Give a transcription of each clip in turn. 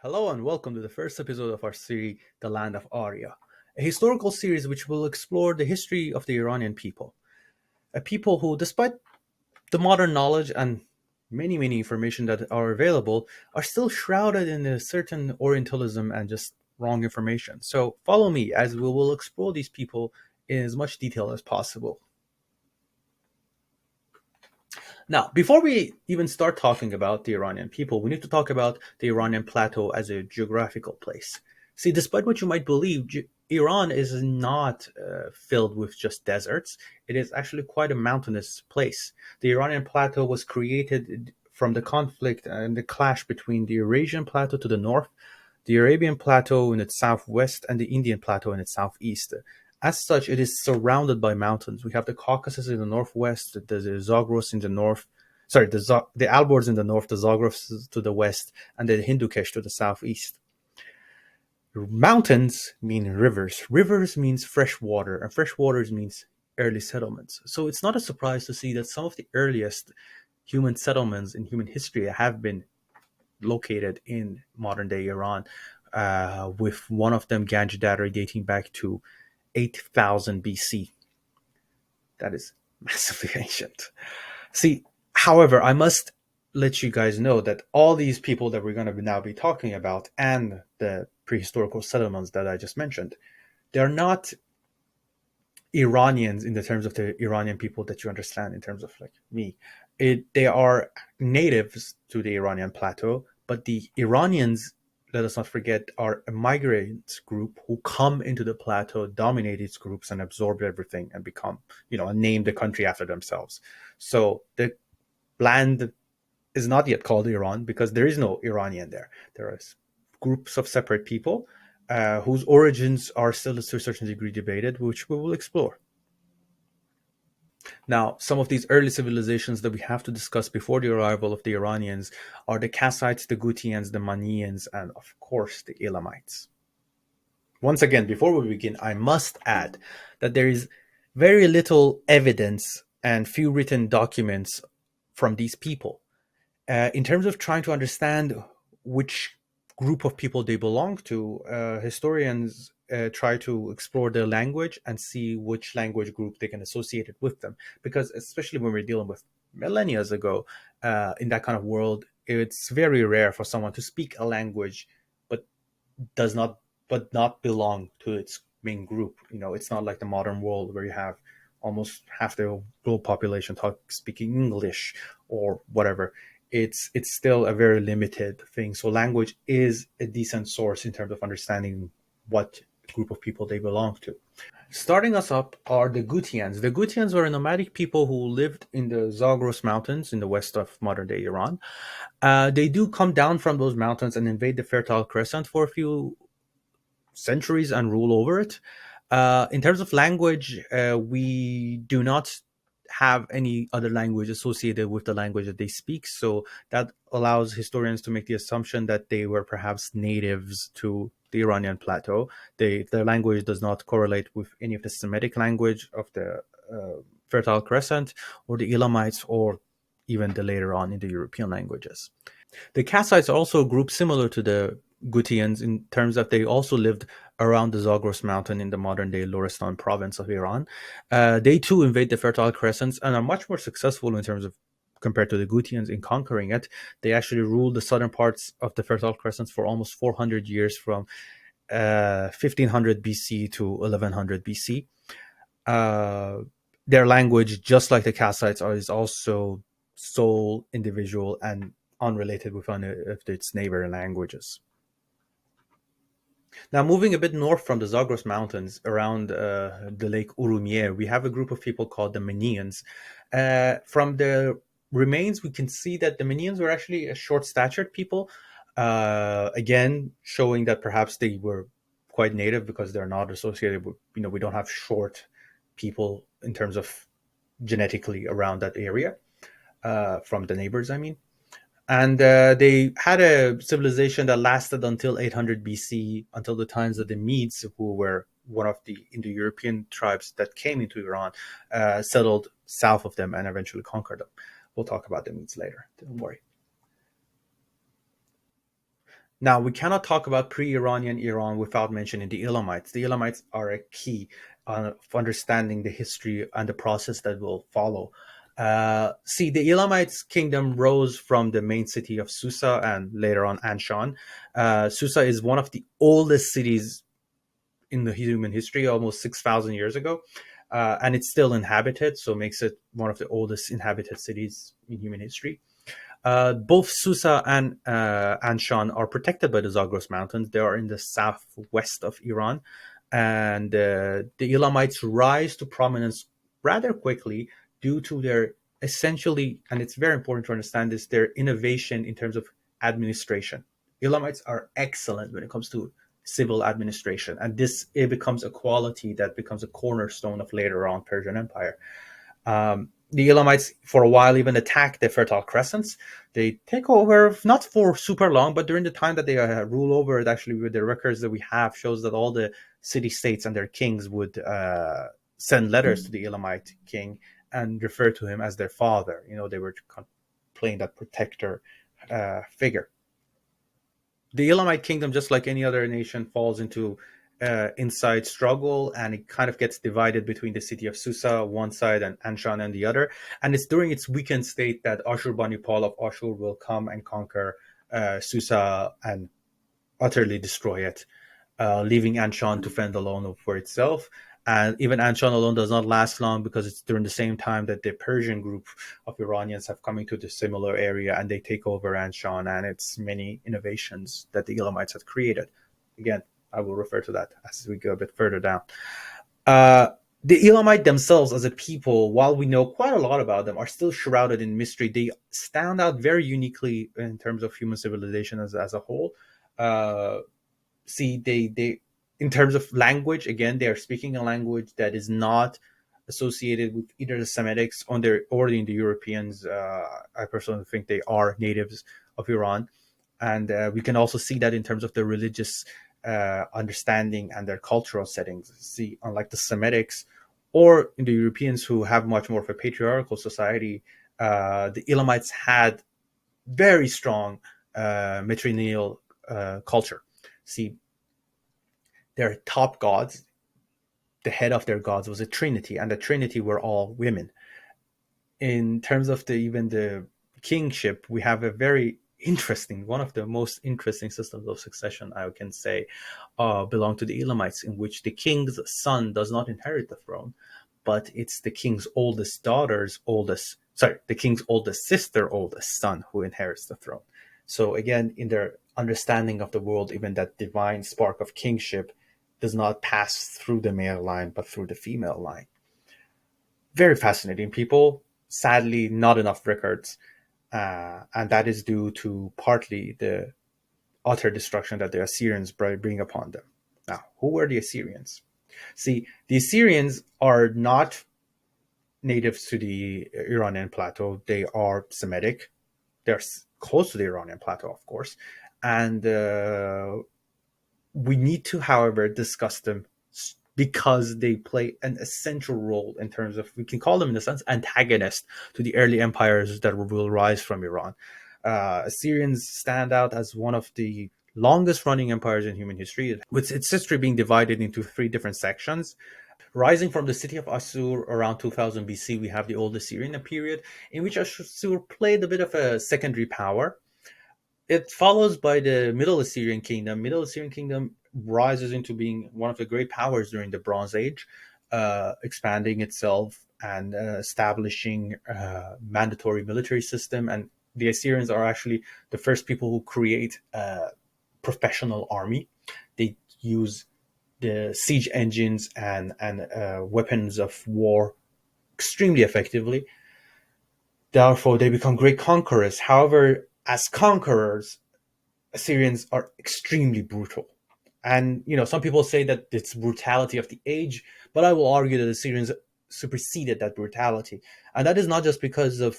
Hello and welcome to the first episode of our series, The Land of Arya, a historical series which will explore the history of the Iranian people. A people who, despite the modern knowledge and many information that are available, are still shrouded in a certain Orientalism and just wrong information. So follow me as we will explore these people in as much detail as possible. Now, before we even start talking about the Iranian people, we need to talk about the Iranian Plateau as a geographical place. See, despite what you might believe, Iran is not filled with just deserts. It is actually quite a mountainous place. The Iranian Plateau was created from the conflict and the clash between the Eurasian Plateau to the north, the Arabian Plateau in its southwest, and the Indian Plateau in its southeast. As such, it is surrounded by mountains. We have the Caucasus in the northwest, the Zagros in the north, sorry, the Alborz in the north, the Zagros to the west, and the Hindu Kush to the southeast. Mountains mean rivers. Rivers means fresh water, and fresh waters means early settlements. So it's not a surprise to see that some of the earliest human settlements in human history have been located in modern day Iran, with one of them, Ganj Dareh, dating back to 8,000 BC. That is massively ancient. See, however, I must let you guys know that all these people that we're going to now be talking about and the prehistorical settlements that I just mentioned, they're not Iranians in the terms of the Iranian people that you understand in terms of like me. They are natives to the Iranian plateau, but the Iranians, let us not forget, are a migrant group who come into the plateau, dominate its groups, and absorb everything and become, and name the country after themselves. So the land is not yet called Iran because there is no Iranian there. There are groups of separate people whose origins are still to a certain degree debated, which we will explore. Now, some of these early civilizations that we have to discuss before the arrival of the Iranians are the Kassites, the Gutians, the Manians, and of course the Elamites. Once again, before we begin, I must add that there is very little evidence and few written documents from these people. In terms of trying to understand which group of people they belong to, historians try to explore their language and see which language group they can associate it with them. Because especially when we're dealing with millennia ago, in that kind of world, it's very rare for someone to speak a language but does not not belong to its main group. It's not like the modern world where you have almost half the world population speaking English or whatever. It's still a very limited thing. So language is a decent source in terms of understanding what group of people they belong to. Starting us up are the Gutians. The Gutians were a nomadic people who lived in the Zagros Mountains in the west of modern day Iran. They do come down from those mountains and invade the Fertile Crescent for a few centuries and rule over it. In terms of language, we do not have any other language associated with the language that they speak. So that allows historians to make the assumption that they were perhaps natives to the Iranian plateau. Their language does not correlate with any of the Semitic language of the Fertile Crescent or the Elamites or even the later on Indo-European languages. The Kassites are also a group similar to the Gutians in terms that they also lived around the Zagros mountain in the modern-day Lorestan province of Iran. They too invade the Fertile Crescents and are much more successful in terms of compared to the Gutians in conquering it. They actually ruled the southern parts of the Fertile Crescents for almost 400 years, from 1500 BC to 1100 BC. Their language, just like the Kassites, is also sole, individual, and unrelated with any of its neighboring languages. Now, moving a bit north from the Zagros Mountains around the Lake Urumie, we have a group of people called the Manians. From the remains, we can see that the Manians were actually a short-statured people, again, showing that perhaps they were quite native because they're not associated with, we don't have short people in terms of genetically around that area, from the neighbors, I mean. And they had a civilization that lasted until 800 BC, until the times of the Medes, who were one of the Indo-European tribes that came into Iran, settled south of them and eventually conquered them. We'll talk about the Medes later, don't worry. Now, we cannot talk about pre-Iranian Iran without mentioning the Elamites. The Elamites are a key of understanding the history and the process that will follow. See, the Elamites kingdom rose from the main city of Susa and later on Anshan. Susa is one of the oldest cities in the human history, almost 6,000 years ago. And it's still inhabited, so makes it one of the oldest inhabited cities in human history. Both Susa and Anshan are protected by the Zagros Mountains. They are in the southwest of Iran. And the Elamites rise to prominence rather quickly due to their essentially, and it's very important to understand this, their innovation in terms of administration. Elamites are excellent when it comes to civil administration. And this it becomes a quality that becomes a cornerstone of later on Persian Empire. The Elamites, for a while, even attack the Fertile Crescents. They take over, not for super long, but during the time that they rule over it, actually, with the records that we have, shows that all the city states and their kings would send letters to the Elamite king and refer to him as their father. You know, they were playing that protector figure. The Elamite kingdom, just like any other nation, falls into inside struggle, and it kind of gets divided between the city of Susa one side and Anshan and the other. And it's during its weakened state that Ashurbanipal of Ashur will come and conquer Susa and utterly destroy it, leaving Anshan to fend alone for itself. And even Anshan alone does not last long, because it's during the same time that the Persian group of Iranians have come into the similar area, and they take over Anshan and its many innovations that the Elamites had created. Again, I will refer to that as we go a bit further down. Uh, the Elamite themselves as a people, while we know quite a lot about them, are still shrouded in mystery. They stand out very uniquely in terms of human civilization as a whole. Uh, See, they in terms of language, again, they are speaking a language that is not associated with either the Semitics or the Indo-Europeans. I personally think they are natives of Iran, and we can also see that in terms of the religious understanding and their cultural settings. See, unlike the Semitics or in the Europeans, who have much more of a patriarchal society, the Elamites had very strong matrilineal culture. See, their top gods, the head of their gods was a trinity, and the trinity were all women. In terms of even the kingship, we have a very interesting, one of the most interesting systems of succession, I can say, belong to the Elamites, in which the king's son does not inherit the throne, but it's the king's oldest daughter's oldest, sorry, the king's oldest sister, oldest son who inherits the throne. So again, in their understanding of the world, even that divine spark of kingship does not pass through the male line, but through the female line. Very fascinating people. Sadly, not enough records. And that is due to partly the utter destruction that the Assyrians bring upon them. Now, who were the Assyrians? See, the Assyrians are not natives to the Iranian Plateau. They are Semitic. They're close to the Iranian Plateau, of course. And we need to, however, discuss them because they play an essential role in terms of, we can call them in a sense, antagonist to the early empires that will rise from Iran. Assyrians stand out as one of the longest running empires in human history, with its history being divided into three different sections. Rising from the city of Assur around 2000 BC, we have the old Assyrian period, in which Assur played a bit of a secondary power. It follows by the Middle Assyrian Kingdom. Middle Assyrian Kingdom rises into being one of the great powers during the Bronze Age, expanding itself and establishing a mandatory military system. And the Assyrians are actually the first people who create a professional army. They use the siege engines and weapons of war extremely effectively. Therefore, they become great conquerors. However, as conquerors, Assyrians are extremely brutal. And, you know, some people say that it's brutality of the age, but I will argue that the Assyrians superseded that brutality. And that is not just because of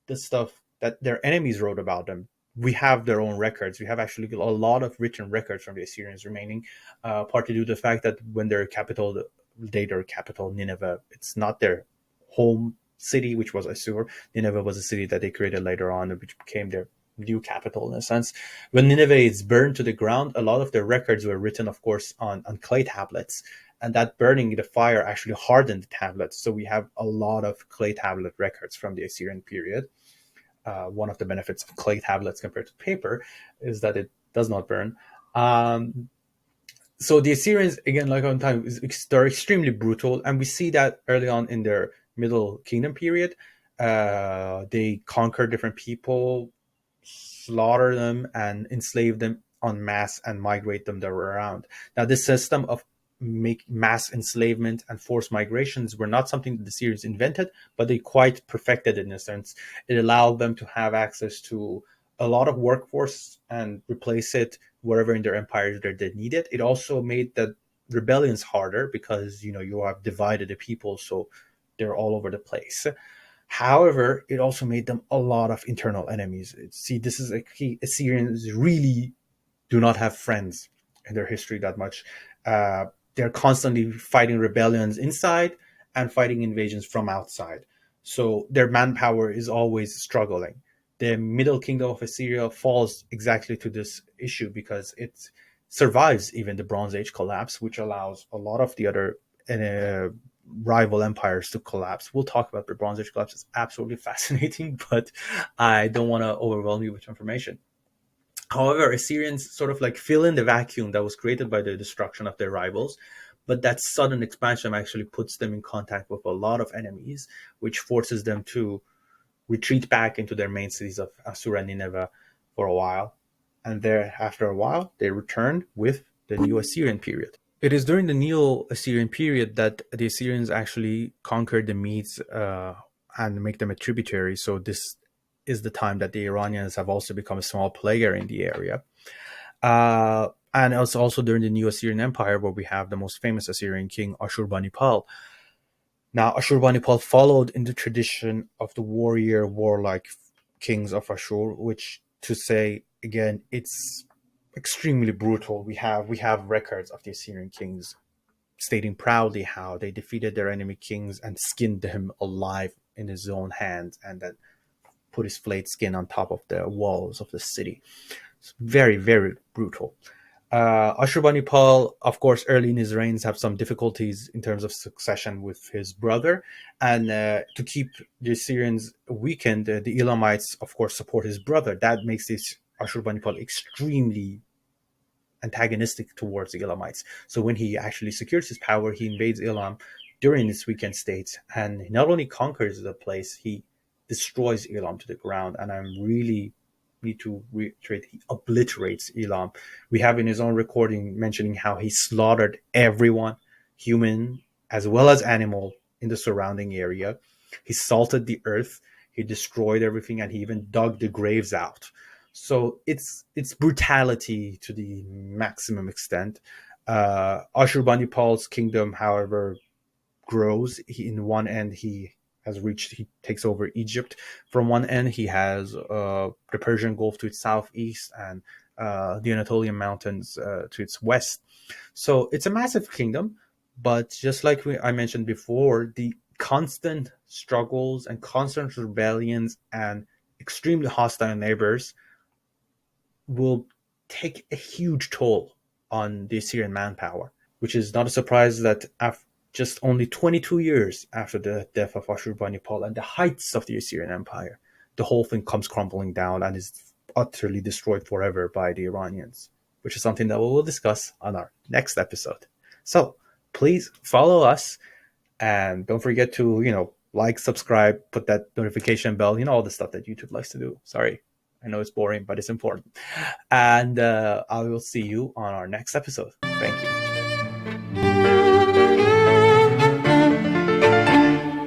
the stuff that their enemies wrote about them. We have their own records. We have actually a lot of written records from the Assyrians remaining, partly due to the fact that when their capital, Nineveh, it's not their home city, which was Assur. Nineveh was a city that they created later on, which became their new capital in a sense. When Nineveh is burned to the ground, a lot of the records were written, of course, on clay tablets. And that burning, the fire actually hardened the tablets. So we have a lot of clay tablet records from the Assyrian period. One of the benefits of clay tablets compared to paper is that it does not burn. So the Assyrians, again, like on time, they're extremely brutal, and we see that early on in their Middle Kingdom period. They conquer different people, slaughter them, and enslave them en masse and migrate them around. Now, this system of make mass enslavement and forced migrations were not something that the Assyrians invented, but they quite perfected it in a sense. It allowed them to have access to a lot of workforce and replace it wherever in their empires they need it. It also made the rebellions harder because you have divided the people, so they're all over the place. However, it also made them a lot of internal enemies. See, this is a key. Assyrians really do not have friends in their history that much. Uh, they're constantly fighting rebellions inside and fighting invasions from outside. So their manpower is always struggling. The Middle Kingdom of Assyria falls exactly to this issue because it survives even the Bronze Age collapse, which allows a lot of the other uh, rival empires to collapse. We'll talk about the Bronze Age collapse. It's absolutely fascinating, but I don't want to overwhelm you with information. However, Assyrians sort of like fill in the vacuum that was created by the destruction of their rivals, but that sudden expansion actually puts them in contact with a lot of enemies, which forces them to retreat back into their main cities of Assur and Nineveh for a while. And there, after a while, they returned with the New Assyrian period. It is during the Neo Assyrian period that the Assyrians actually conquered the Medes and make them a tributary. So this is the time that the Iranians have also become a small player in the area. And it's also during the New Assyrian Empire where we have the most famous Assyrian king, Ashurbanipal. Now, Ashurbanipal followed in the tradition of the warrior, warlike kings of Ashur, which to say again, it's extremely brutal. We have records of the Assyrian kings stating proudly how they defeated their enemy kings and skinned them alive in his own hands, and then put his flayed skin on top of the walls of the city. It's very, very brutal. Ashurbanipal, of course, early in his reigns, have some difficulties in terms of succession with his brother, and to keep the Assyrians weakened, the Elamites, of course, support his brother. That makes this Ashurbanipal extremely antagonistic towards the Elamites. So when he actually secures his power, he invades Elam during its weekend state, and he not only conquers the place, he destroys Elam to the ground. And I'm really need to reiterate, he obliterates Elam. We have in his own recording mentioning how he slaughtered everyone, human as well as animal, in the surrounding area. He salted the earth, he destroyed everything, and he even dug the graves out. So it's brutality to the maximum extent. Ashurbanipal's kingdom, however, grows. In one end, he takes over Egypt. From one end, he has the Persian Gulf to its southeast and the Anatolian Mountains to its west. So it's a massive kingdom, but just like I mentioned before, the constant struggles and constant rebellions and extremely hostile neighbors will take a huge toll on the Assyrian manpower, which is not a surprise that just only 22 years after the death of Ashurbanipal and the heights of the Assyrian Empire, the whole thing comes crumbling down and is utterly destroyed forever by the Iranians, which is something that we will discuss on our next episode. So please follow us, and don't forget to, like, subscribe, put that notification bell, all the stuff that YouTube likes to do. Sorry, I know it's boring, but it's important. And I will see you on our next episode. Thank you.